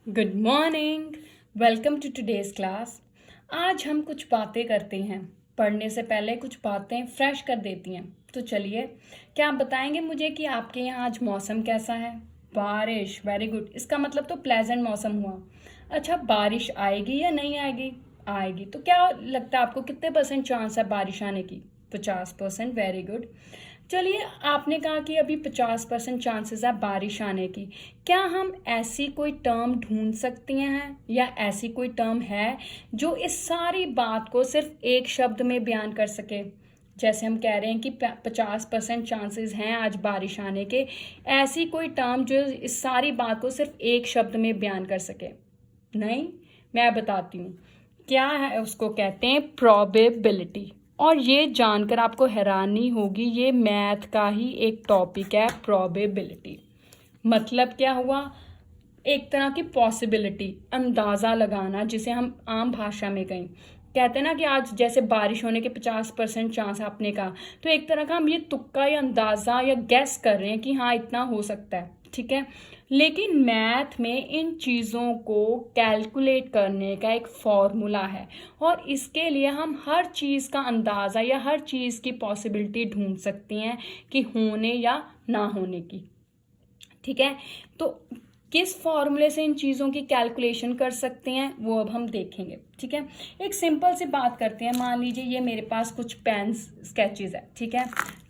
Good morning. Welcome to today's class. आज हम कुछ बातें करते हैं। पढ़ने से पहले कुछ बातें फ्रेश कर देती हैं। तो चलिए, क्या आप बताएंगे मुझे कि आपके यहाँ आज मौसम कैसा है? बारिश, वेरी गुड। इसका मतलब तो प्लेजेंट मौसम हुआ। अच्छा, बारिश आएगी या नहीं आएगी? आएगी। तो क्या लगता है आपको कितने परसेंट चांस है बारिश आने की? 50%। Very good. चलिए, आपने कहा कि अभी 50% चांसेस है बारिश आने की। क्या हम ऐसी कोई टर्म ढूंढ सकती हैं या ऐसी कोई टर्म है जो इस सारी बात को सिर्फ एक शब्द में बयान कर सके? जैसे हम कह रहे हैं कि 50% चांसेस हैं आज बारिश आने के, ऐसी कोई टर्म जो इस सारी बात को सिर्फ एक शब्द में बयान कर सके? नहीं, मैं बताती हूँ क्या है। उसको कहते हैं प्रोबेबिलिटी। और ये जानकर आपको हैरानी होगी, ये मैथ का ही एक टॉपिक है, प्रोबेबिलिटी। मतलब क्या हुआ? एक तरह की पॉसिबिलिटी, अंदाज़ा लगाना, जिसे हम आम भाषा में कहें। कहते हैं ना कि आज जैसे बारिश होने के 50% चांस आपने कहा, तो एक तरह का हम ये तुक्का या अंदाज़ा या गैस कर रहे हैं कि हाँ इतना हो सकता है, ठीक है। लेकिन मैथ में इन चीज़ों को कैलकुलेट करने का एक फॉर्मूला है, और इसके लिए हम हर चीज़ का अंदाज़ा या हर चीज़ की पॉसिबिलिटी ढूंढ सकती हैं कि होने या ना होने की, ठीक है। तो किस फॉर्मूले से इन चीज़ों की कैलकुलेशन कर सकते हैं वो अब हम देखेंगे, ठीक है। एक सिंपल सी बात करते हैं। मान लीजिए ये मेरे पास कुछ पेन स्केचेस है, ठीक है।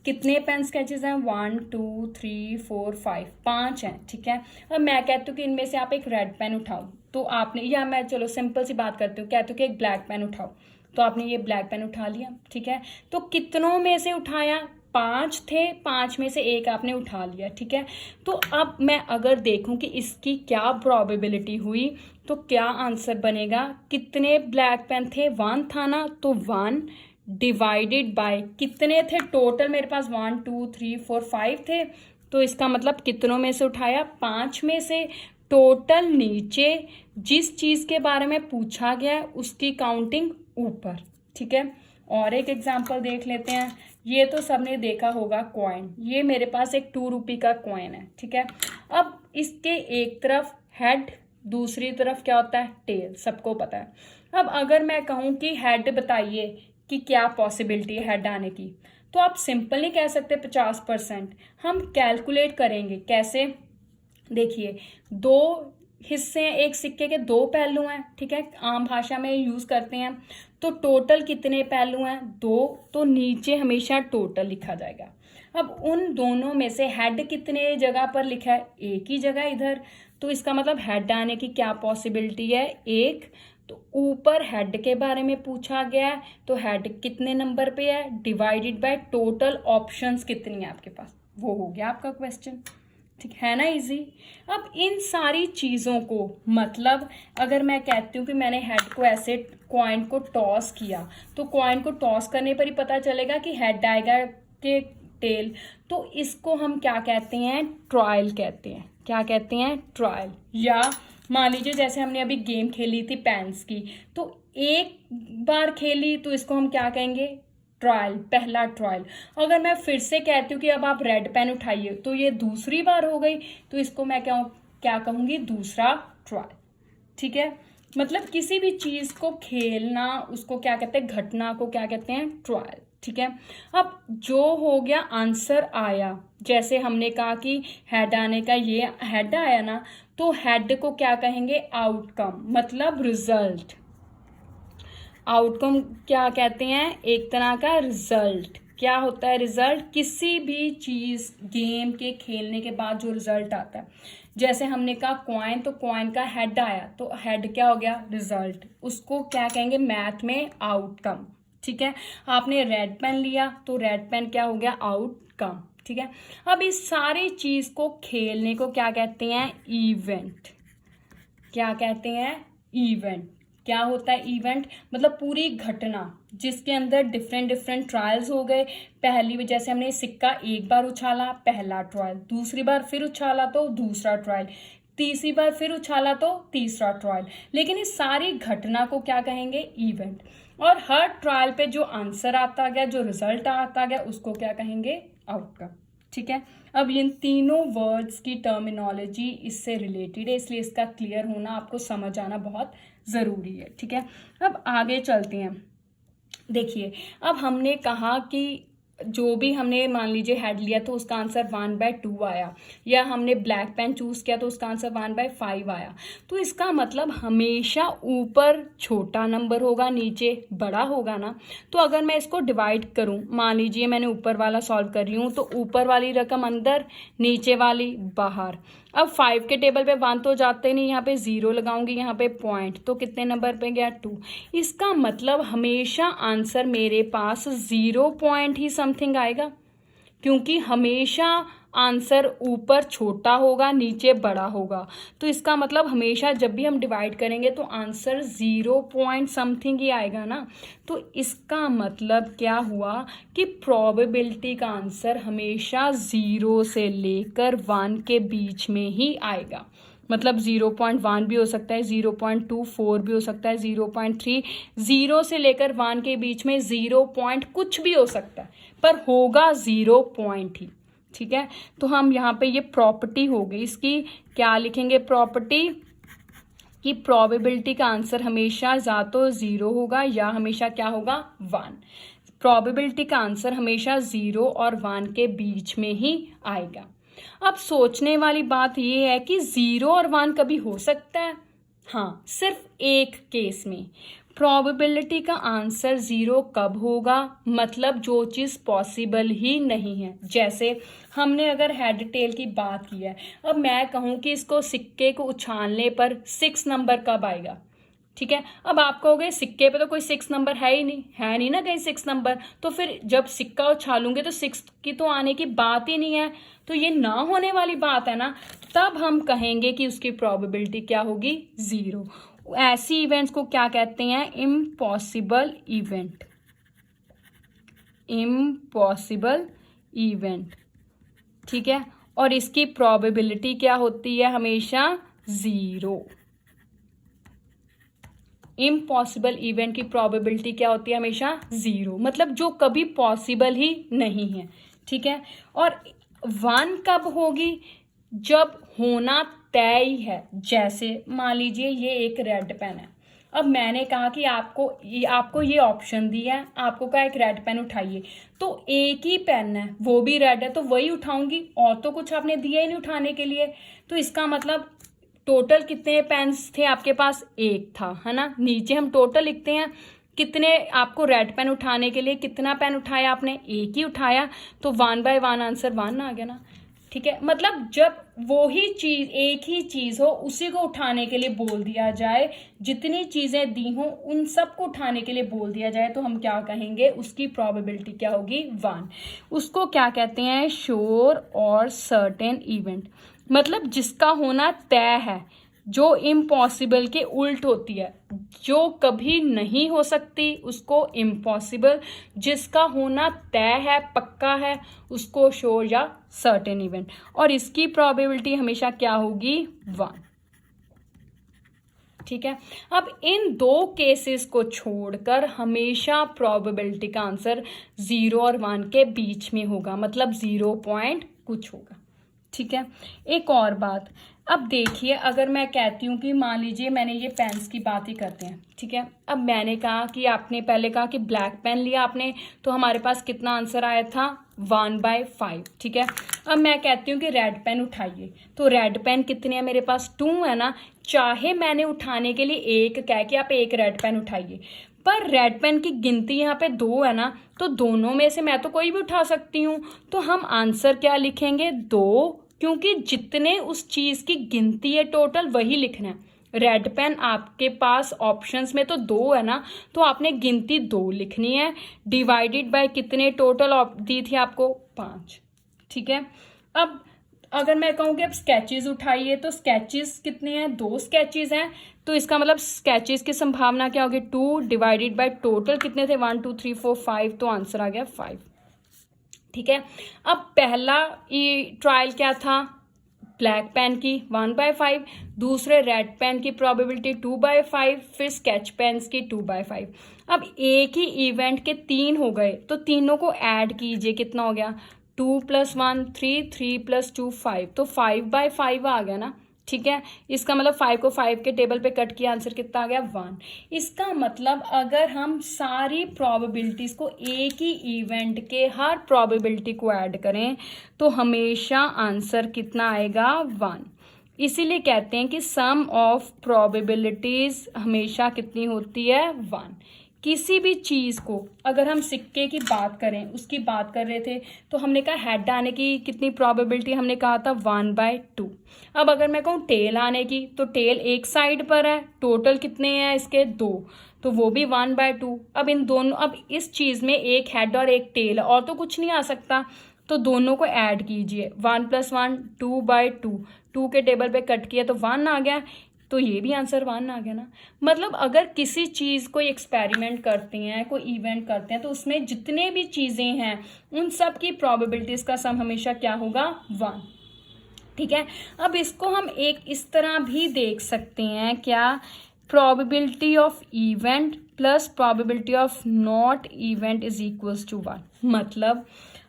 कितने पेन स्केचेस हैं? 1 2 3 4 5, 5 हैं, ठीक है। अब मैं कहती हूँ कि इनमें से आप एक रेड पेन उठाओ, तो आपने, या मैं चलो सिंपल सी बात करती हूँ, कहती हूँ कि एक ब्लैक पेन उठाओ, तो आपने ये ब्लैक पेन उठा लिया, ठीक है। तो कितनों में से उठाया? 5 थे, 5 में से एक आपने उठा लिया, ठीक है। तो अब मैं अगर देखूं कि इसकी क्या प्रोबेबिलिटी हुई, तो क्या आंसर बनेगा? कितने ब्लैक पेन थे? 1 था ना, तो 1 डिवाइडेड बाय कितने थे टोटल? मेरे पास 1 2 3 4 5 थे, तो इसका मतलब कितनों में से उठाया? 5 में से। टोटल नीचे, जिस चीज़ के बारे में पूछा गया है उसकी काउंटिंग ऊपर, ठीक है। और एक एग्जांपल देख लेते हैं। ये तो सबने देखा होगा, कॉइन। ये मेरे पास एक 2 रुपये का कॉइन है, ठीक है। अब इसके एक तरफ हेड, दूसरी तरफ क्या होता है? टेल, सबको पता है। अब अगर मैं कहूँ कि हेड बताइए कि क्या पॉसिबिलिटी है हेड आने की, तो आप सिंपल नहीं कह सकते 50%। हम कैलकुलेट करेंगे। कैसे? देखिए, दो हिस्से हैं, एक सिक्के के दो पहलू हैं, ठीक है। आम भाषा में यूज करते हैं। तो टोटल कितने पहलू हैं? 2। तो नीचे हमेशा टोटल लिखा जाएगा। अब उन दोनों में से हेड कितने जगह पर लिखा है? एक ही जगह, इधर। तो इसका मतलब हेड आने की क्या पॉसिबिलिटी है? 1। तो ऊपर हेड के बारे में पूछा गया है, तो हेड कितने नंबर पे है? डिवाइडेड बाय टोटल ऑप्शंस कितनी है आपके पास, वो हो गया आपका क्वेश्चन, ठीक है ना। इजी। अब इन सारी चीज़ों को, मतलब अगर मैं कहती हूँ कि मैंने हेड को ऐसे कॉइन को टॉस किया, तो कॉइन को टॉस करने पर ही पता चलेगा कि हेड आएगा कि टेल। तो इसको हम क्या कहते हैं? ट्रायल कहते हैं। क्या कहते हैं? ट्रायल। या मान लीजिए जैसे हमने अभी गेम खेली थी पेन्स की, तो एक बार खेली तो इसको हम क्या कहेंगे? ट्रायल, पहला ट्रायल। अगर मैं फिर से कहती हूँ कि अब आप रेड पेन उठाइए, तो ये दूसरी बार हो गई, तो इसको मैं क्या कहूँगी? दूसरा ट्रायल, ठीक है। मतलब किसी भी चीज़ को खेलना, उसको क्या कहते हैं? घटना को क्या कहते हैं? ट्रायल, ठीक है। अब जो हो गया, आंसर आया। जैसे हमने कहा कि हेड आने का, ये हेड आया ना, तो हेड को क्या कहेंगे? आउटकम, मतलब रिजल्ट। आउटकम क्या कहते हैं? एक तरह का रिजल्ट। क्या होता है रिजल्ट? किसी भी चीज, गेम के खेलने के बाद जो रिजल्ट आता है। जैसे हमने कहा कॉइन, तो कॉइन का हेड आया, तो हेड क्या हो गया? रिजल्ट। उसको क्या कहेंगे मैथ में? आउटकम, ठीक है। आपने रेड पेन लिया, तो रेड पेन क्या हो गया? आउटकम, ठीक है। अब इस सारी चीज को खेलने को क्या कहते हैं? इवेंट। क्या कहते हैं? इवेंट। क्या होता है इवेंट? मतलब पूरी घटना जिसके अंदर डिफरेंट डिफरेंट ट्रायल्स हो गए। पहली, जैसे हमने सिक्का एक बार उछाला, पहला ट्रायल। दूसरी बार फिर उछाला तो दूसरा ट्रायल। तीसरी बार फिर उछाला तो तीसरा ट्रायल। लेकिन इस सारी घटना को क्या कहेंगे? इवेंट। और हर ट्रायल पे जो आंसर आता गया, जो रिजल्ट आता गया, उसको क्या कहेंगे? आउटकम, ठीक है। अब इन तीनों वर्ड्स की टर्मिनोलॉजी इससे रिलेटेड है, इसलिए इसका क्लियर होना, आपको समझ आना बहुत ज़रूरी है। ठीक है, अब आगे चलते हैं। देखिए, अब हमने कहा कि जो भी हमने मान लीजिए हेड लिया तो उसका आंसर 1/2 आया, या हमने ब्लैक पेन चूज़ किया तो उसका आंसर 1/5 आया। तो इसका मतलब हमेशा ऊपर छोटा नंबर होगा, नीचे बड़ा होगा ना। तो अगर मैं इसको डिवाइड करूं, मान लीजिए मैंने ऊपर वाला सॉल्व कर रही हूँ, तो ऊपर वाली रकम अंदर, नीचे वाली बाहर। अब 5 के टेबल पे 1 तो जाते नहीं, यहाँ पे 0 लगाऊंगी, यहाँ पे पॉइंट, तो कितने नंबर पे गया 2। इसका मतलब हमेशा आंसर मेरे पास 0 पॉइंट ही समथिंग आएगा, क्योंकि हमेशा आंसर ऊपर छोटा होगा, नीचे बड़ा होगा। तो इसका मतलब हमेशा जब भी हम डिवाइड करेंगे तो आंसर 0 पॉइंट समथिंग ही आएगा ना। तो इसका मतलब क्या हुआ कि प्रोबेबिलिटी का आंसर हमेशा 0 से लेकर 1 के बीच में ही आएगा। मतलब 0.1 भी हो सकता है, 0.24 भी हो सकता है, 0.3, 0 से लेकर 1 के बीच में 0 पॉइंट कुछ भी हो सकता है, पर होगा 0 पॉइंट ही। ठीक है, तो हम यहाँ पे ये प्रॉपर्टी हो गई इसकी, क्या लिखेंगे प्रॉपर्टी, कि प्रोबेबिलिटी का आंसर हमेशा या तो 0 होगा या हमेशा क्या होगा 1। प्रोबेबिलिटी का आंसर हमेशा 0 और 1 के बीच में ही आएगा। अब सोचने वाली बात यह है कि 0 और 1 कभी हो सकता है? हाँ, सिर्फ एक केस में। प्रोबेबिलिटी का आंसर 0 कब होगा? मतलब जो चीज़ पॉसिबल ही नहीं है। जैसे हमने अगर हेड टेल की बात की है, अब मैं कहूँ कि इसको सिक्के को उछालने पर 6 नंबर कब आएगा? ठीक है, अब आप कहोगे सिक्के पे तो कोई 6 नंबर है ही नहीं, है नहीं ना कहीं 6 नंबर, तो फिर जब सिक्का उछालूंगे तो 6 की तो आने की बात ही नहीं है, तो ये ना होने वाली बात है ना। तब हम कहेंगे कि उसकी प्रोबेबिलिटी क्या होगी 0। ऐसी इवेंट्स को क्या कहते हैं? Impossible event. इम्पॉसिबल इवेंट, ठीक है, और इसकी प्रोबेबिलिटी क्या होती है? हमेशा 0। इम्पॉसिबल इवेंट की प्रोबेबिलिटी क्या होती है? हमेशा 0, मतलब जो कभी पॉसिबल ही नहीं है। ठीक है, और 1 कब होगी? जब होना तय ही है। जैसे मान लीजिए ये एक रेड पेन है, अब मैंने कहा कि आपको ये ऑप्शन दिया है, आपको कहा एक रेड पेन उठाइए, तो एक ही पेन है, वो भी रेड है, तो वही उठाऊंगी, और तो कुछ आपने दिया ही नहीं उठाने के लिए। तो इसका मतलब टोटल कितने पेन्स थे आपके पास? एक था, है ना। नीचे हम टोटल लिखते हैं, कितने आपको रेड पेन उठाने के लिए कितना पेन उठाया आपने? एक ही उठाया, तो 1/1 आंसर 1 आ गया ना। ठीक है, मतलब जब वो ही चीज, एक ही चीज हो, उसी को उठाने के लिए बोल दिया जाए, जितनी चीजें दी हों उन सबको उठाने के लिए बोल दिया जाए, तो हम क्या कहेंगे? उसकी प्रोबेबिलिटी क्या होगी? 1। उसको क्या कहते हैं? श्योर और सर्टेन इवेंट, मतलब जिसका होना तय है, जो इम्पॉसिबल के उल्ट होती है, जो कभी नहीं हो सकती उसको इम्पॉसिबल, जिसका होना तय है, पक्का है, उसको श्योर या सर्टेन इवेंट, और इसकी प्रोबेबिलिटी हमेशा क्या होगी? 1। ठीक है, अब इन दो केसेस को छोड़कर हमेशा प्रोबेबिलिटी का आंसर 0 और 1 के बीच में होगा, मतलब 0 पॉइंट कुछ होगा। ठीक है, एक और बात, अब देखिए अगर मैं कहती हूँ कि मान लीजिए मैंने ये पेन्स की बात ही करते हैं। ठीक है, अब मैंने कहा कि आपने पहले कहा कि ब्लैक पेन लिया आपने, तो हमारे पास कितना आंसर आया था? 1/5। ठीक है, अब मैं कहती हूँ कि रेड पेन उठाइए, तो रेड पेन कितने हैं मेरे पास? 2 है ना। चाहे मैंने उठाने के लिए एक कह के आप एक रेड पेन उठाइए, पर रेड पेन की गिनती यहाँ पे 2 है ना, तो दोनों में से मैं तो कोई भी उठा सकती हूँ, तो हम आंसर क्या लिखेंगे? 2, क्योंकि जितने उस चीज की गिनती है टोटल वही लिखना है। रेड पेन आपके पास ऑप्शंस में तो 2 है ना, तो आपने गिनती 2 लिखनी है, डिवाइडेड बाय कितने टोटल दी थी आपको? 5। ठीक है, अब अगर मैं कहूँ कि अब स्केचेस उठाइए, तो स्केचेस कितने हैं? 2 स्केचेस हैं, तो इसका मतलब स्केचेस की संभावना क्या होगी? 2 डिवाइडेड बाय टोटल कितने थे? 1 2 3 4 5, तो आंसर आ गया 5। ठीक है, अब पहला ट्रायल क्या था? ब्लैक पेन की 1/5, दूसरे रेड पेन की प्रोबेबिलिटी 2/5, फिर स्केच पेन्स की 2/5। अब एक ही इवेंट के 3 हो गए, तो तीनों को ऐड कीजिए, कितना हो गया? 2 + 1 3, 3 + 2 5, तो 5/5 आ गया ना, ठीक है। इसका मतलब 5 को 5 के टेबल पे कट किया, आंसर कितना आ गया 1। इसका मतलब अगर हम सारी प्रोबेबिलिटीज को एक ही इवेंट के हर प्रोबेबिलिटी को ऐड करें तो हमेशा आंसर कितना आएगा 1। इसीलिए कहते हैं कि सम ऑफ प्रोबेबिलिटीज हमेशा कितनी होती है 1। किसी भी चीज़ को अगर हम सिक्के की बात करें, उसकी बात कर रहे थे तो हमने कहा हेड आने की कितनी प्रोबेबिलिटी, हमने कहा था 1/2। अब अगर मैं कहूँ टेल आने की तो टेल एक साइड पर है, टोटल कितने हैं इसके 2, तो वो भी 1/2। अब इन दोनों, अब इस चीज़ में एक हेड और एक टेल और तो कुछ नहीं आ सकता, तो दोनों को ऐड कीजिए, 1 + 1 2/2, 2 के टेबल पे कट किया तो 1 आ गया, तो ये भी आंसर 1 आ गया ना। मतलब अगर किसी चीज़ को एक्सपेरिमेंट करते हैं, कोई इवेंट करते हैं, तो उसमें जितने भी चीज़ें हैं उन सब की प्रोबेबिलिटीज़ का सम हमेशा क्या होगा 1, ठीक है। अब इसको हम एक इस तरह भी देख सकते हैं, क्या, probability of event plus probability of not event is equals to 1। मतलब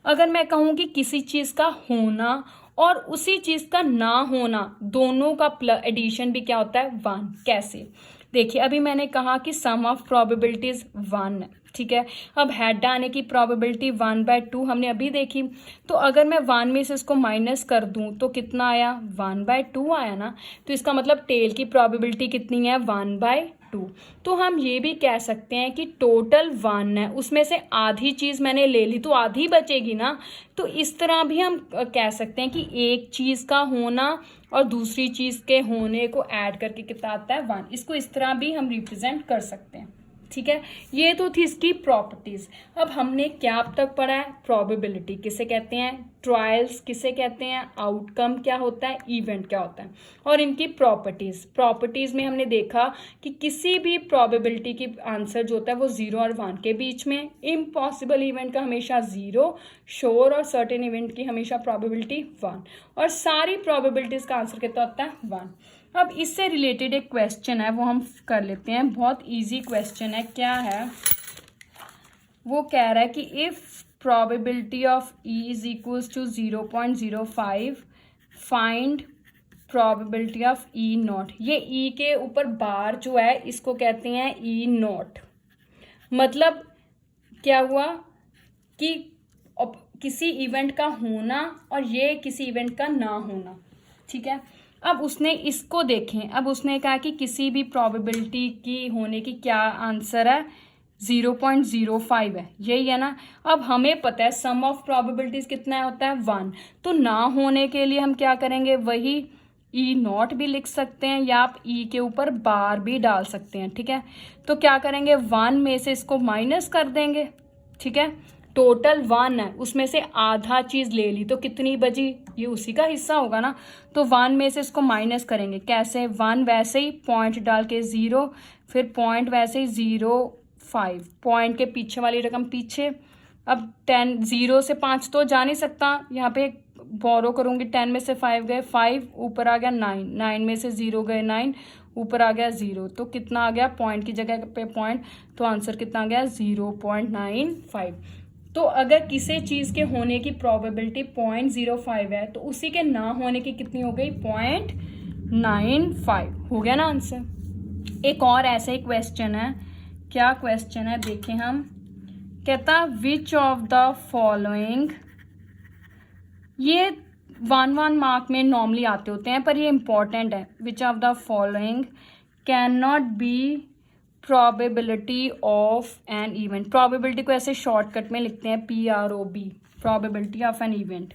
अगर मैं कहूँ कि किसी चीज़ का होना और उसी चीज़ का ना होना, दोनों का एडिशन भी क्या होता है 1। कैसे, देखिए अभी मैंने कहा कि सम ऑफ प्रोबेबिलिटीज 1 है, ठीक है। अब हेड आने की प्रोबेबिलिटी 1/2 हमने अभी देखी, तो अगर मैं 1 में से इसको माइनस कर दूं तो कितना आया 1/2 आया ना। तो इसका मतलब टेल की प्रोबेबिलिटी कितनी है 1/2। तो हम ये भी कह सकते हैं कि टोटल 1 है, उसमें से आधी चीज़ मैंने ले ली तो आधी बचेगी ना। तो इस तरह भी हम कह सकते हैं कि एक चीज़ का होना और दूसरी चीज़ के होने को ऐड करके कितना आता है 1। इसको इस तरह भी हम रिप्रेजेंट कर सकते हैं, ठीक है। ये तो थी इसकी प्रॉपर्टीज। अब हमने क्या अब तक पढ़ा है, प्रोबेबिलिटी किसे कहते हैं, ट्रायल्स किसे कहते हैं, आउटकम क्या होता है, इवेंट क्या होता है, और इनकी प्रॉपर्टीज में हमने देखा कि किसी भी प्रोबेबिलिटी की आंसर जो होता है वो 0 और 1 के बीच में, इम्पॉसिबल इवेंट का हमेशा 0, श्योर और सर्टेन इवेंट की हमेशा प्रोबेबिलिटी 1, और सारी प्रोबेबिलिटीज का आंसर कितना होता है 1। अब इससे रिलेटेड एक क्वेश्चन है, वो हम कर लेते हैं। बहुत इजी क्वेश्चन है। क्या है, वो कह रहा है कि if probability of E is equals to 0.05 find probability of E not. ये ई के ऊपर बार जो है इसको कहते हैं ई नॉट। मतलब क्या हुआ कि किसी इवेंट का होना और ये किसी इवेंट का ना होना, ठीक है। अब उसने इसको देखें, अब उसने कहा कि किसी भी प्रोबेबिलिटी की होने की क्या आंसर है 0.05 है, यही है ना। अब हमें पता है सम ऑफ प्रोबेबिलिटीज कितना होता है 1, तो ना होने के लिए हम क्या करेंगे, वही ई नॉट भी लिख सकते हैं या आप ई के ऊपर बार भी डाल सकते हैं, ठीक है। तो क्या करेंगे 1 में से इसको माइनस कर देंगे, ठीक है। टोटल 1 है, उसमें से आधा चीज़ ले ली तो कितनी बची, ये उसी का हिस्सा होगा ना। तो 1 में से इसको माइनस करेंगे, कैसे, 1 वैसे ही पॉइंट डाल के 0, फिर पॉइंट वैसे ही 0.5, पॉइंट के पीछे वाली रकम पीछे। अब 10, 0 से 5 तो जा नहीं सकता, यहाँ पे बोरो करूँगी, 10 में से 5 गए 5, ऊपर आ गया 9, 9 में से 0 गए 9, ऊपर आ गया 0, तो कितना आ गया, पॉइंट की जगह पे पॉइंट, तो आंसर कितना आ गया 0.95। तो अगर किसी चीज़ के होने की प्रोबेबिलिटी 0.05 है तो उसी के ना होने की कितनी हो गई 0.95, हो गया ना आंसर। एक और ऐसा ही क्वेश्चन है, क्या क्वेश्चन है देखें हम। कहता विच ऑफ द फॉलोइंग, ये 1 मार्क में नॉर्मली आते होते हैं पर ये इंपॉर्टेंट है। Which of the following can not be probability of an event. Probability को ऐसे शॉर्टकट में लिखते हैं PROB, probability of an event.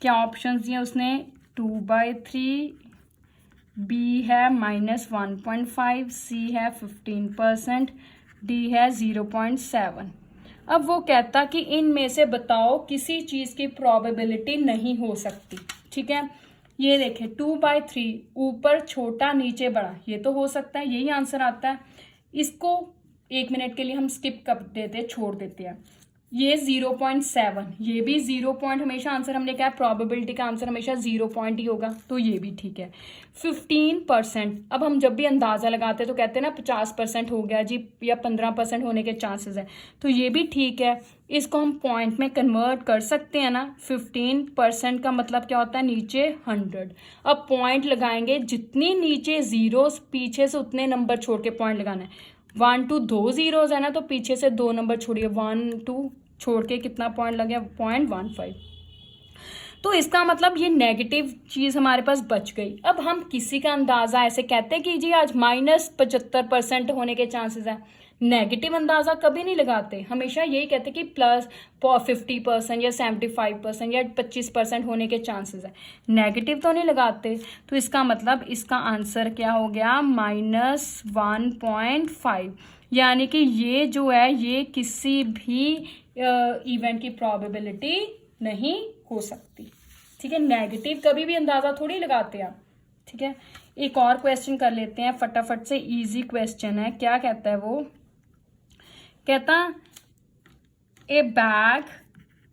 क्या ऑप्शंस दिए उसने, 2/3, B है -1.5, C है 15%, D है 0.7। अब वो कहता कि इनमें से बताओ किसी चीज़ की प्रोबेबिलिटी नहीं हो सकती, ठीक है। ये देखें 2/3, ऊपर छोटा नीचे बड़ा, ये तो हो सकता है, यही आंसर आता है। इसको 1 मिनट के लिए हम स्किप कर देते, छोड़ देते हैं। ये 0.7, ये भी 0 पॉइंट, हमेशा आंसर हमने क्या है, प्रोबेबिलिटी का आंसर हमेशा 0 पॉइंट ही होगा, तो ये भी ठीक है। 15%, अब हम जब भी अंदाज़ा लगाते हैं तो कहते हैं ना 50% हो गया जी, या 15% होने के चांसेस है, तो ये भी ठीक है। इसको हम पॉइंट में कन्वर्ट कर सकते हैं ना। 15% का मतलब क्या होता है, नीचे 100। अब पॉइंट लगाएंगे, जितनी नीचे जीरोस पीछे से उतने नंबर छोड़ के पॉइंट लगाना है। 1 2 2 जीरोस है ना, तो पीछे से 2 नंबर छोड़िए, 1 2 छोड़ के कितना पॉइंट लग गया, 0.15। तो इसका मतलब ये नेगेटिव चीज़ हमारे पास बच गई। अब हम किसी का अंदाज़ा ऐसे कहते हैं कि जी आज -75% होने के चांसेस है, नेगेटिव अंदाज़ा कभी नहीं लगाते, हमेशा यही कहते कि +50% या 75% या 25% होने के चांसेस है, नेगेटिव तो नहीं लगाते। तो इसका मतलब इसका आंसर क्या हो गया, -1.5, यानी कि ये जो है ये किसी भी इवेंट की प्रोबेबिलिटी नहीं हो सकती। ठीक है, नेगेटिव कभी भी अंदाज़ा थोड़ी लगाते आप। ठीक है, एक और क्वेश्चन कर लेते हैं फटाफट से, इजी क्वेश्चन है। क्या कहता है वो, कहता ए bag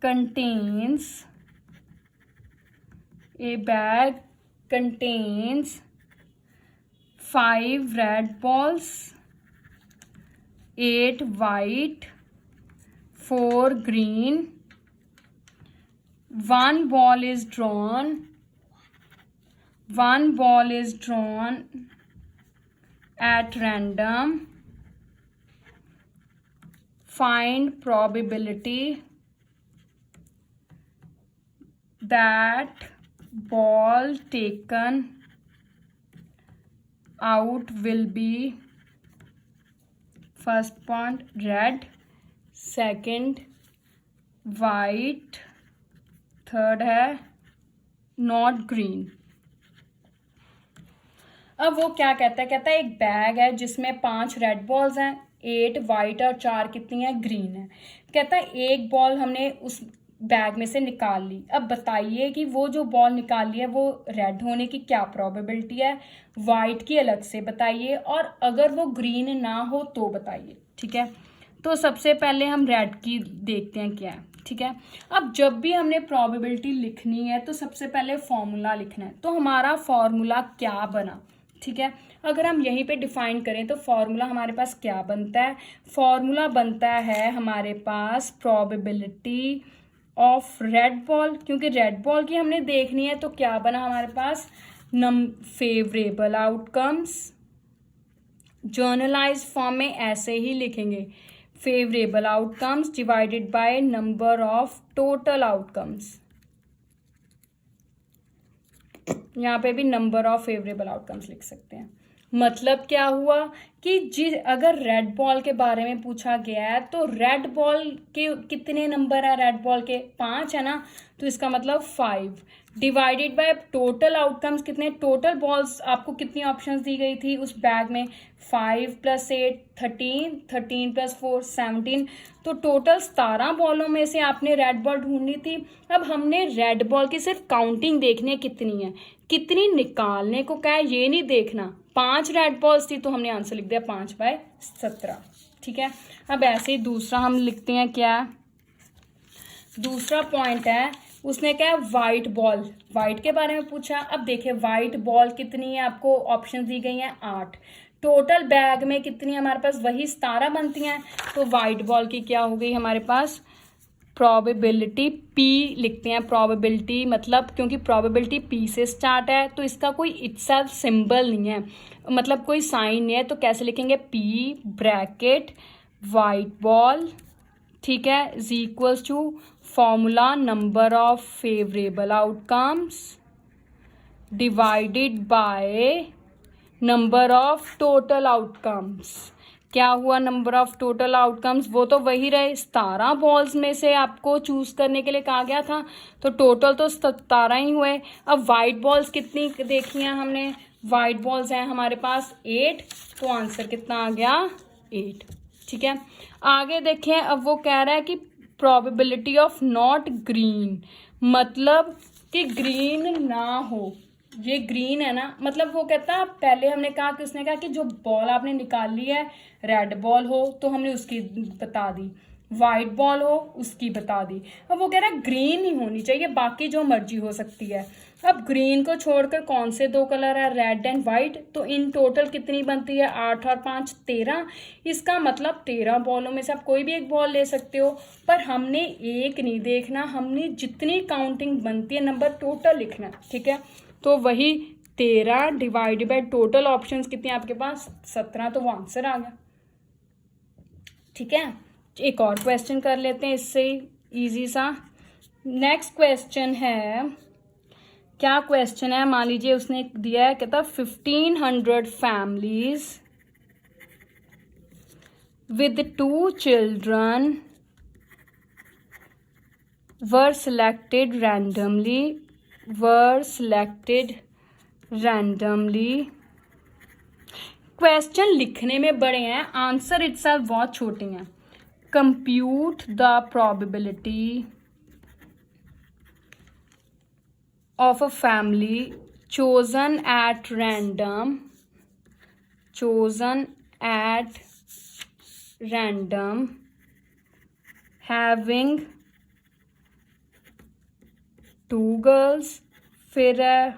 contains 5 red balls, 8 white, 4 green. One ball is drawn at random. Find probability that ball taken out will be first point red, second white, third है नॉट ग्रीन। अब वो क्या कहता है, कहता है एक बैग है जिसमें 5 रेड बॉल्स हैं, 8 वाइट और 4 कितनी है, ग्रीन है। कहता है एक बॉल हमने उस बैग में से निकाल ली, अब बताइए कि वो जो बॉल निकाली है वो रेड होने की क्या प्रोबेबिलिटी है, वाइट की अलग से बताइए, और अगर वो ग्रीन ना हो तो बताइए। ठीक है, तो सबसे पहले हम रेड की देखते हैं क्या है। ठीक है, अब जब भी हमने प्रोबेबिलिटी लिखनी है तो सबसे पहले फॉर्मूला लिखना है, तो हमारा फॉर्मूला क्या बना। ठीक है, अगर हम यहीं पे डिफाइन करें तो फॉर्मूला हमारे पास क्या बनता है, फॉर्मूला बनता है हमारे पास प्रोबेबिलिटी ऑफ रेड बॉल, क्योंकि रेड बॉल की हमने देखनी है, तो क्या बना हमारे पास, फेवरेबल आउटकम्स, जर्नलाइज फॉर्म में ऐसे ही लिखेंगे, favourable outcomes divided by number of total outcomes, यहाँ पे भी नंबर ऑफ फेवरेबल आउटकम्स लिख सकते हैं। मतलब क्या हुआ कि अगर रेड बॉल के बारे में पूछा गया है तो रेड बॉल के कितने नंबर है, रेड बॉल के 5 है ना, तो इसका मतलब 5 डिवाइडेड बाय टोटल आउटकम्स कितने, टोटल बॉल्स आपको कितनी ऑप्शंस दी गई थी उस बैग में, 5 + 8 13, 13 + 4 17, तो टोटल 17 बॉलों में से आपने रेड बॉल ढूंढनी थी। अब हमने रेड बॉल की सिर्फ काउंटिंग देखनी है कितनी है, कितनी निकालने को क्या है ये नहीं देखना। 5 रेड बॉल्स थी तो हमने आंसर लिख दिया 5/17। ठीक है, अब ऐसे ही दूसरा हम लिखते हैं, क्या दूसरा पॉइंट है, उसने क्या वाइट बॉल, वाइट के बारे में पूछा। अब देखिए वाइट बॉल कितनी है, आपको ऑप्शन दी गई हैं 8, टोटल बैग में कितनी हमारे पास, वही 17 बनती हैं, तो वाइट बॉल की क्या हो गई हमारे पास, प्रोबेबिलिटी P लिखते हैं। प्रोबेबिलिटी मतलब क्योंकि प्रोबेबिलिटी P से स्टार्ट है तो इसका कोई इटसेल्फ सिंबल नहीं है, मतलब कोई साइन नहीं है, तो कैसे लिखेंगे, P ब्रैकेट वाइट बॉल, ठीक है, is equals to formula number of favourable outcomes divided by number of total outcomes. क्या हुआ, नंबर ऑफ टोटल आउटकम्स वो तो वही रहे, 17 बॉल्स में से आपको चूज करने के लिए कहा गया था, तो टोटल तो 17 ही हुए। अब वाइट बॉल्स कितनी देखी हैं हमने, वाइट बॉल्स हैं हमारे पास 8, तो आंसर कितना आ गया 8। ठीक है, आगे देखें, अब वो कह रहा है कि प्रोबेबिलिटी ऑफ नॉट ग्रीन, मतलब कि ग्रीन ना हो, ये ग्रीन है ना, मतलब वो कहता, पहले हमने कहा कि उसने कहा कि जो बॉल आपने निकाल ली है रेड बॉल हो, तो हमने उसकी बता दी, वाइट बॉल हो उसकी बता दी। अब वो कह रहा है ग्रीन ही होनी चाहिए, बाकी जो मर्जी हो सकती है। अब ग्रीन को छोड़कर कौन से दो कलर है, रेड एंड वाइट, तो इन टोटल कितनी बनती है, 8 और 5 13। इसका मतलब 13 बॉलों में से आप कोई भी एक बॉल ले सकते हो, पर हमने एक नहीं देखना, हमने जितनी काउंटिंग बनती है नंबर टोटल लिखना है, ठीक है। तो वही 13 डिवाइड बाय टोटल ऑप्शंस कितने आपके पास, 17, तो वो आंसर आ गया, ठीक है। एक और क्वेश्चन कर लेते हैं इससे इजी सा। नेक्स्ट क्वेश्चन है, क्या क्वेश्चन है, मान लीजिए उसने दिया है, कहता 1500 families with 2 children were selected randomly। Question लिखने में बड़े हैं, आंसर इटसेल्फ बहुत छोटे हैं। Compute the probability of a family chosen at random having 2 girls, फिर है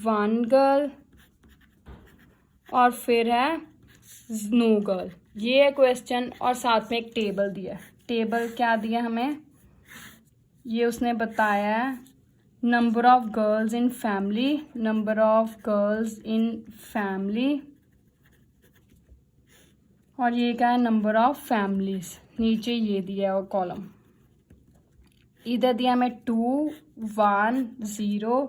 1 गर्ल और फिर है नो गर्ल। ये है क्वेश्चन, और साथ में एक टेबल दिया है। टेबल क्या दिया हमें, ये उसने बताया है number of girls in family, और ये क्या है, नंबर ऑफ फैमिलीज। नीचे ये दिया है और कॉलम, इधर दिया हमें 2 1 0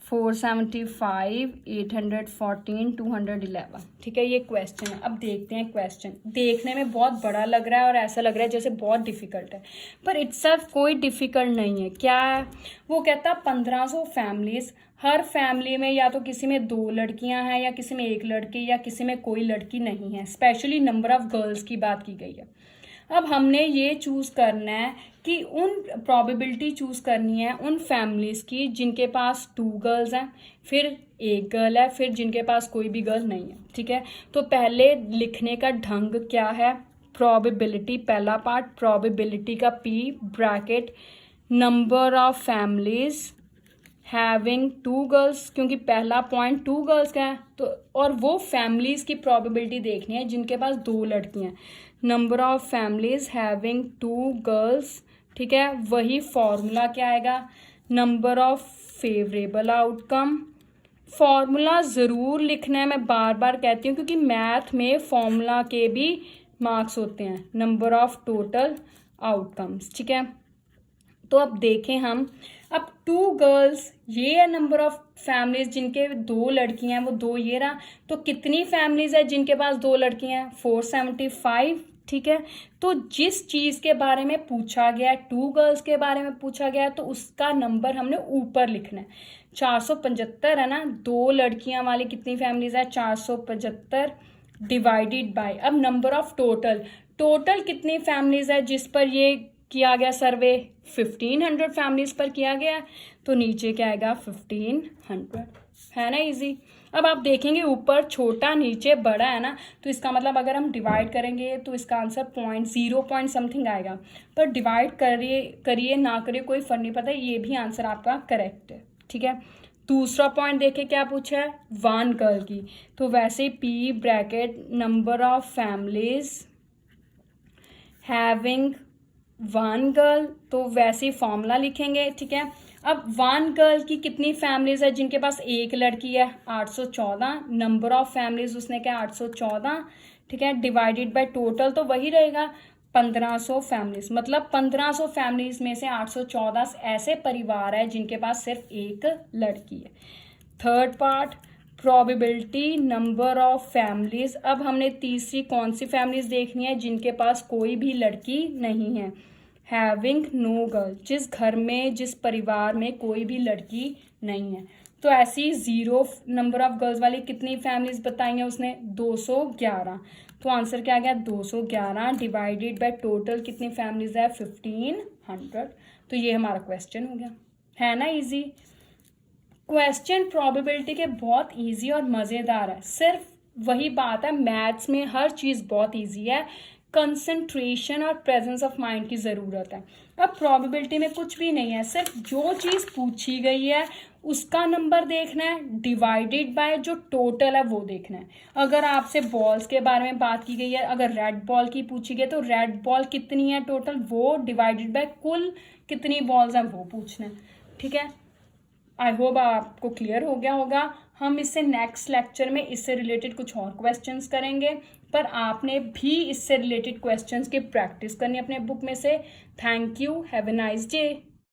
475 814 211, ठीक है। ये क्वेश्चन है। अब देखते हैं क्वेश्चन, देखने में बहुत बड़ा लग रहा है और ऐसा लग रहा है जैसे बहुत डिफ़िकल्ट है, पर इट्सल्फ कोई डिफ़िकल्ट नहीं है। क्या है वो, कहता है 1500 फैमिलीज, हर फैमिली में या तो किसी में 2 लड़कियां हैं या किसी में 1 लड़की या किसी में कोई लड़की नहीं है। स्पेशली नंबर ऑफ गर्ल्स की बात की गई है। अब हमने ये चूज़ करना है कि उन प्रोबेबिलिटी चूज़ करनी है उन फैमिलीज़ की जिनके पास 2 गर्ल्स हैं, फिर 1 गर्ल है, फिर जिनके पास कोई भी गर्ल नहीं है, ठीक है। तो पहले लिखने का ढंग क्या है, प्रोबेबिलिटी, पहला पार्ट प्रोबेबिलिटी का P bracket number of families having 2 girls, क्योंकि पहला पॉइंट 2 गर्ल्स का है, तो और वो फैमिलीज़ की प्रोबेबिलिटी देखनी है जिनके पास 2 लड़कियां। Number of families having 2 girls, ठीक है। वही फॉर्मूला क्या आएगा, number of favourable outcome. Formula ज़रूर लिखना है, मैं बार बार कहती हूँ, क्योंकि मैथ में फॉर्मूला के भी मार्क्स होते हैं। नंबर ऑफ टोटल आउटकम्स, ठीक है। तो अब देखें हम, अब 2 गर्ल्स, ये है नंबर ऑफ फैमिलीज जिनके 2 लड़कियां हैं, वो 2 ये रहा। तो कितनी फैमिलीज है जिनके पास 2 लड़कियां हैं, 475, ठीक है। तो जिस चीज़ के बारे में पूछा गया है, 2 गर्ल्स के बारे में पूछा गया है, तो उसका नंबर हमने ऊपर लिखना है। 475 है ना, 2 लड़कियां वाली कितनी फैमिलीज है, 475 डिवाइडेड बाय, अब नंबर ऑफ टोटल कितनी फैमिलीज है जिस पर ये किया गया सर्वे, 1500 फैमिलीज पर किया गया, तो नीचे क्या आएगा 1500, है ना इजी। अब आप देखेंगे ऊपर छोटा नीचे बड़ा है ना, तो इसका मतलब अगर हम डिवाइड करेंगे तो इसका आंसर 0 समथिंग आएगा, पर डिवाइड करिए ना करिए कोई फर्क नहीं पड़ता, ये भी आंसर आपका करेक्ट है, ठीक है। दूसरा पॉइंट देखिए क्या पूछा है, 1 गर्ल की, तो वैसे P bracket number of families having 1 girl, तो वैसे ही फॉर्मूला लिखेंगे, ठीक है। अब 1 गर्ल की कितनी फैमिलीज है जिनके पास 1 लड़की है, 814, नंबर ऑफ फैमिलीज उसने क्या 814, ठीक है, डिवाइडेड बाय टोटल, तो वही रहेगा 1500 फैमिलीज, मतलब 1500 फैमिलीज में से 814 ऐसे परिवार है जिनके पास सिर्फ 1 लड़की है। Third part probability number of families, अब हमने तीसरी कौन सी फैमिलीज देखनी है जिनके पास कोई भी लड़की नहीं है, हैविंग नो गर्ल, जिस घर में जिस परिवार में कोई भी लड़की नहीं है। तो ऐसी 0 नंबर ऑफ गर्ल्स वाली कितनी फैमिलीज बताई हैं उसने, 211, तो आंसर क्या आ गया 211 डिवाइडेड बाय टोटल कितनी फैमिलीज है 1500। तो ये हमारा क्वेश्चन हो गया, है ना इजी। क्वेश्चन प्रोबेबिलिटी के बहुत इजी और मज़ेदार है, सिर्फ वही बात है मैथ्स में हर चीज़ बहुत इजी है, कंसंट्रेशन और प्रेजेंस ऑफ माइंड की ज़रूरत है। अब प्रोबेबिलिटी में कुछ भी नहीं है, सिर्फ जो चीज़ पूछी गई है उसका नंबर देखना है डिवाइडेड बाय जो टोटल है वो देखना है। अगर आपसे बॉल्स के बारे में बात की गई है, अगर रेड बॉल की पूछी गई तो रेड बॉल कितनी है टोटल, वो डिवाइडेड बाय कुल कितनी बॉल्स हैं वो पूछना है। ठीक है, आई होप आपको क्लियर हो गया होगा। हम इससे नेक्स्ट लेक्चर में इससे रिलेटेड कुछ और क्वेश्चंस करेंगे, पर आपने भी इससे रिलेटेड क्वेश्चंस की प्रैक्टिस करनी है अपने बुक में से। Thank you, have a nice day.